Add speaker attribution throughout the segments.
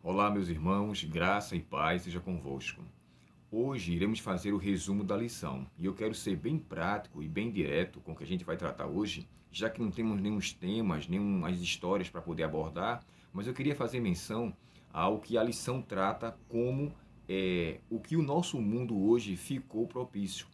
Speaker 1: Olá, meus irmãos, graça e paz seja convosco. Hoje iremos fazer o resumo da lição e eu quero ser bem prático e bem direto com o que a gente vai tratar hoje, já que não temos nenhum temas, nenhumas histórias para poder abordar, mas eu queria fazer menção ao que a lição trata como o que o nosso mundo hoje ficou propício.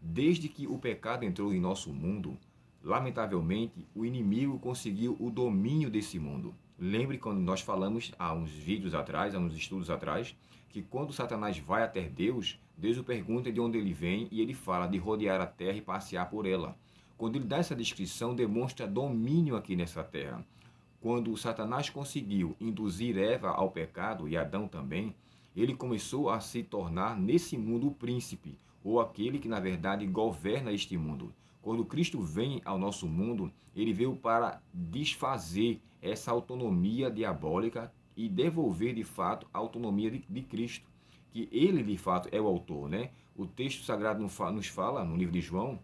Speaker 1: Desde que o pecado entrou em nosso mundo, lamentavelmente, o inimigo conseguiu o domínio desse mundo. Lembre quando nós falamos há uns vídeos atrás, há uns estudos atrás, que quando Satanás vai até Deus, Deus o pergunta de onde ele vem e ele fala de rodear a terra e passear por ela. Quando ele dá essa descrição, demonstra domínio aqui nessa terra. Quando Satanás conseguiu induzir Eva ao pecado e Adão também, ele começou a se tornar nesse mundo o príncipe, ou aquele que na verdade governa este mundo. Quando Cristo vem ao nosso mundo, ele veio para desfazer essa autonomia diabólica e devolver de fato a autonomia de Cristo, que ele de fato é o autor, né? O texto sagrado nos fala, no livro de João,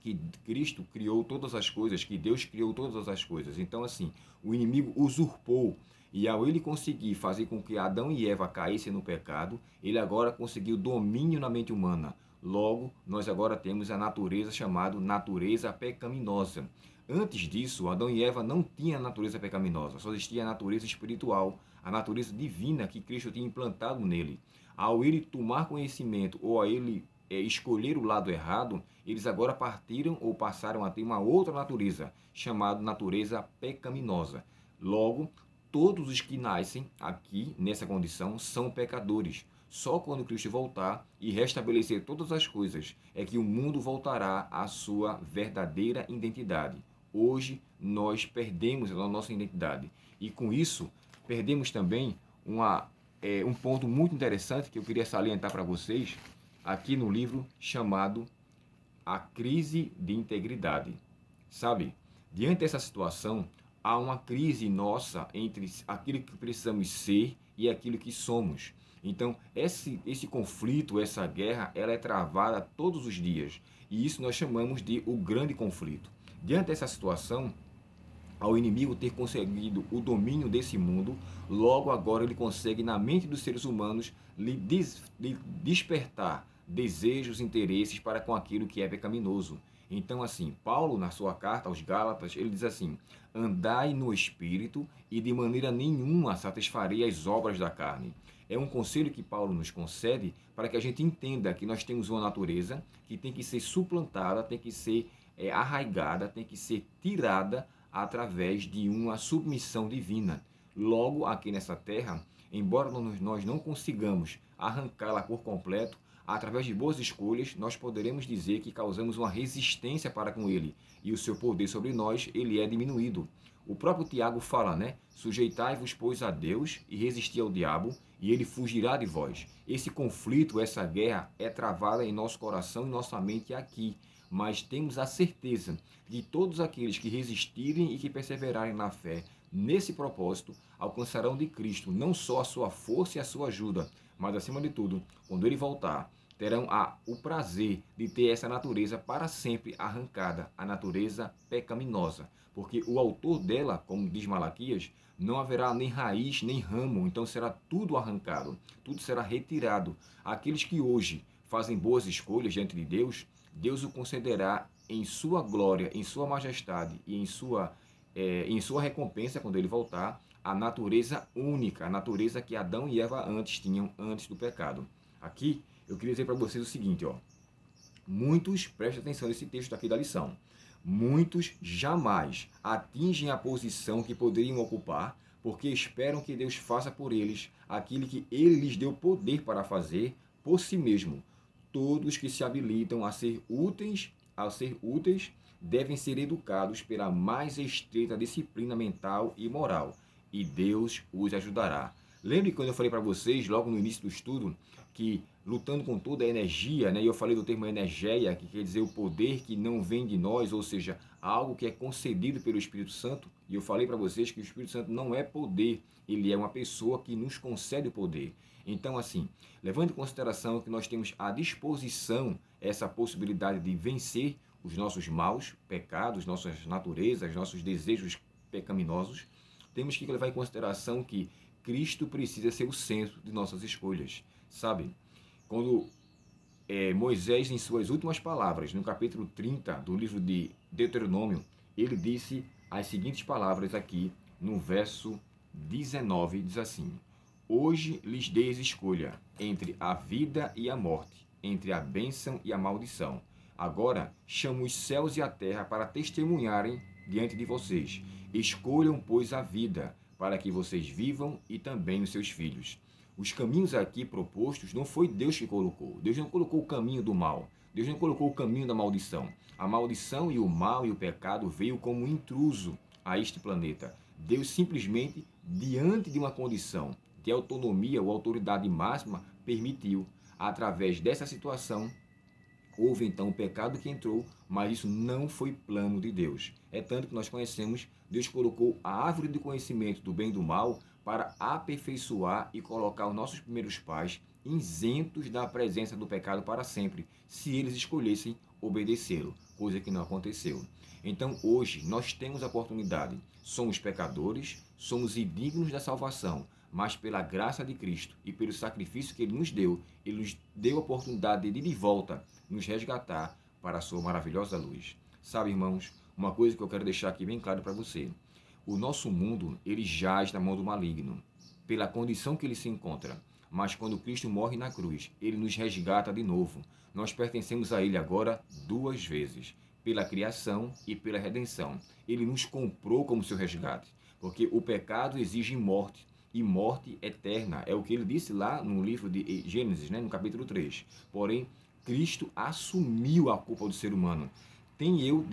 Speaker 1: que Cristo criou todas as coisas, que Deus criou todas as coisas. Então, assim, o inimigo usurpou. E ao ele conseguir fazer com que Adão e Eva caíssem no pecado, ele agora conseguiu domínio na mente humana. Logo, nós agora temos a natureza chamada natureza pecaminosa. Antes disso, Adão e Eva não tinham a natureza pecaminosa, só existia a natureza espiritual, a natureza divina que Cristo tinha implantado nele. Ao ele tomar conhecimento ou a ele escolher o lado errado, eles agora partiram ou passaram a ter uma outra natureza, chamada natureza pecaminosa. Logo, todos os que nascem aqui, nessa condição, são pecadores. Só quando Cristo voltar e restabelecer todas as coisas é que o mundo voltará à sua verdadeira identidade. Hoje, nós perdemos a nossa identidade. E com isso, perdemos também um ponto muito interessante que eu queria salientar para vocês, aqui no livro chamado A Crise de Integridade. Sabe, diante dessa situação, há uma crise nossa entre aquilo que precisamos ser e aquilo que somos. Então, esse conflito, essa guerra, ela é travada todos os dias. E isso nós chamamos de o grande conflito. Diante dessa situação, ao inimigo ter conseguido o domínio desse mundo, logo agora ele consegue, na mente dos seres humanos, lhe despertar desejos, interesses para com aquilo que é pecaminoso. Então, assim, Paulo, na sua carta aos Gálatas, ele diz assim: andai no Espírito e de maneira nenhuma satisfarei as obras da carne. É um conselho que Paulo nos concede para que a gente entenda que nós temos uma natureza que tem que ser suplantada, tem que ser arraigada, tem que ser tirada através de uma submissão divina. Logo, aqui nessa terra, embora nós não consigamos arrancá-la por completo, através de boas escolhas, nós poderemos dizer que causamos uma resistência para com ele, e o seu poder sobre nós, ele é diminuído. O próprio Tiago fala, né? Sujeitai-vos, pois, a Deus e resisti ao diabo, e ele fugirá de vós. Esse conflito, essa guerra é travada em nosso coração e nossa mente aqui, mas temos a certeza de todos aqueles que resistirem e que perseverarem na fé nesse propósito alcançarão de Cristo não só a sua força e a sua ajuda, mas acima de tudo, quando ele voltar, terão o prazer de ter essa natureza para sempre arrancada, a natureza pecaminosa, porque o autor dela, como diz Malaquias, não haverá nem raiz nem ramo, então será tudo arrancado, tudo será retirado. Aqueles que hoje fazem boas escolhas diante de Deus, Deus o concederá em sua glória, em sua majestade e em sua recompensa quando ele voltar, a natureza única, a natureza que Adão e Eva antes tinham, antes do pecado. Aqui eu queria dizer para vocês o seguinte, ó. Muitos, prestem atenção nesse texto aqui da lição, muitos jamais atingem a posição que poderiam ocupar porque esperam que Deus faça por eles aquilo que ele lhes deu poder para fazer por si mesmo. Todos que se habilitam a ser úteis, devem ser educados pela mais estreita disciplina mental e moral, e Deus os ajudará. Lembre quando eu falei para vocês, logo no início do estudo, que lutando com toda a energia, né, e eu falei do termo energia, que quer dizer o poder que não vem de nós, ou seja, algo que é concedido pelo Espírito Santo, e eu falei para vocês que o Espírito Santo não é poder, ele é uma pessoa que nos concede o poder. Então, assim, levando em consideração que nós temos à disposição essa possibilidade de vencer os nossos maus pecados, nossas naturezas, nossos desejos pecaminosos, temos que levar em consideração que Cristo precisa ser o centro de nossas escolhas, sabe? Quando Moisés, em suas últimas palavras, no capítulo 30 do livro de Deuteronômio, ele disse as seguintes palavras aqui no verso 19, diz assim: Hoje lhes deis escolha entre a vida e a morte, entre a bênção e a maldição. Agora chamo os céus e a terra para testemunharem diante de vocês. Escolham, pois, a vida, para que vocês vivam e também os seus filhos. Os caminhos aqui propostos não foi Deus que colocou. Deus não colocou o caminho do mal. Deus não colocou o caminho da maldição. A maldição e o mal e o pecado veio como um intruso a este planeta. Deus simplesmente, diante de uma condição de autonomia ou autoridade máxima, permitiu. Através dessa situação, houve então o pecado que entrou, mas isso não foi plano de Deus. É tanto que nós conhecemos, Deus colocou a árvore de conhecimento do bem e do mal para aperfeiçoar e colocar os nossos primeiros pais isentos da presença do pecado para sempre, se eles escolhessem obedecê-lo, coisa que não aconteceu. Então hoje nós temos a oportunidade, somos pecadores, somos indignos da salvação, mas pela graça de Cristo e pelo sacrifício que Ele nos deu a oportunidade de ir de volta, nos resgatar para a sua maravilhosa luz. Sabe, irmãos, uma coisa que eu quero deixar aqui bem claro para você: o nosso mundo, ele jaz na mão do maligno, pela condição que ele se encontra. Mas quando Cristo morre na cruz, ele nos resgata de novo. Nós pertencemos a ele agora duas vezes, pela criação e pela redenção. Ele nos comprou como seu resgate, porque o pecado exige morte, e morte eterna. É o que ele disse lá no livro de Gênesis, no capítulo 3. Porém, Cristo assumiu a culpa do ser humano. Tem eu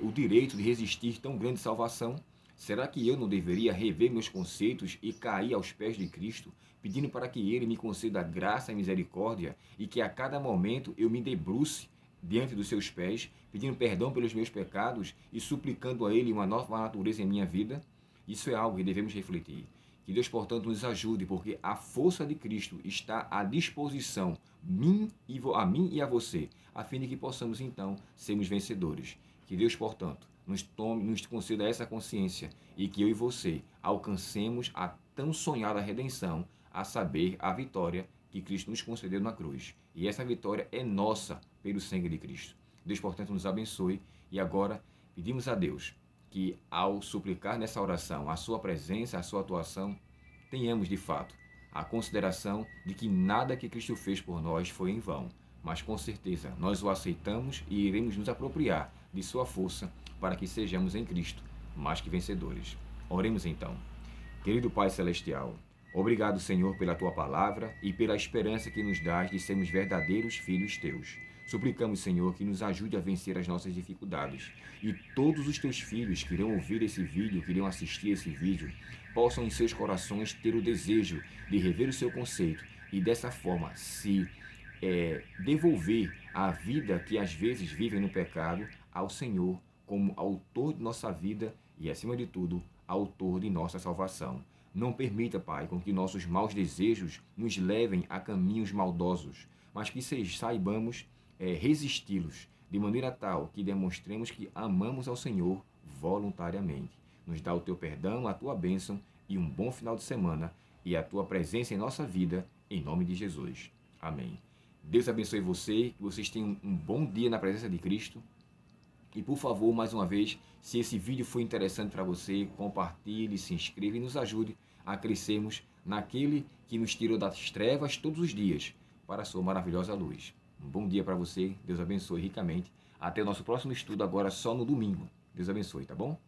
Speaker 1: o direito de resistir tão grande salvação? Será que eu não deveria rever meus conceitos e cair aos pés de Cristo, pedindo para que Ele me conceda graça e misericórdia e que a cada momento eu me debruce diante dos seus pés, pedindo perdão pelos meus pecados e suplicando a Ele uma nova natureza em minha vida? Isso é algo que devemos refletir. Que Deus, portanto, nos ajude, porque a força de Cristo está à disposição, a mim e a você, a fim de que possamos, então, sermos vencedores. Que Deus, portanto, nos conceda essa consciência e que eu e você alcancemos a tão sonhada redenção, a saber, a vitória que Cristo nos concedeu na cruz. E essa vitória é nossa pelo sangue de Cristo. Deus, portanto, nos abençoe e agora pedimos a Deus que, ao suplicar nessa oração a sua presença, a sua atuação, tenhamos de fato a consideração de que nada que Cristo fez por nós foi em vão, mas com certeza nós o aceitamos e iremos nos apropriar de sua força para que sejamos em Cristo mais que vencedores. Oremos então. Querido Pai Celestial, obrigado, Senhor, pela Tua palavra e pela esperança que nos dás de sermos verdadeiros filhos Teus. Suplicamos, Senhor, que nos ajude a vencer as nossas dificuldades. E todos os Teus filhos que irão ouvir esse vídeo, que irão assistir esse vídeo, possam em seus corações ter o desejo de rever o seu conceito e dessa forma se devolver a vida que às vezes vivem no pecado ao Senhor como autor de nossa vida e, acima de tudo, autor de nossa salvação. Não permita, Pai, com que nossos maus desejos nos levem a caminhos maldosos, mas que saibamos resisti-los, de maneira tal que demonstremos que amamos ao Senhor voluntariamente. Nos dá o Teu perdão, a Tua bênção e um bom final de semana e a Tua presença em nossa vida, em nome de Jesus. Amém. Deus abençoe você, que vocês tenham um bom dia na presença de Cristo. E por favor, mais uma vez, se esse vídeo foi interessante para você, compartilhe, se inscreva e nos ajude a crescermos naquele que nos tirou das trevas todos os dias para a sua maravilhosa luz. Um bom dia para você, Deus abençoe ricamente. Até o nosso próximo estudo agora só no domingo. Deus abençoe, tá bom?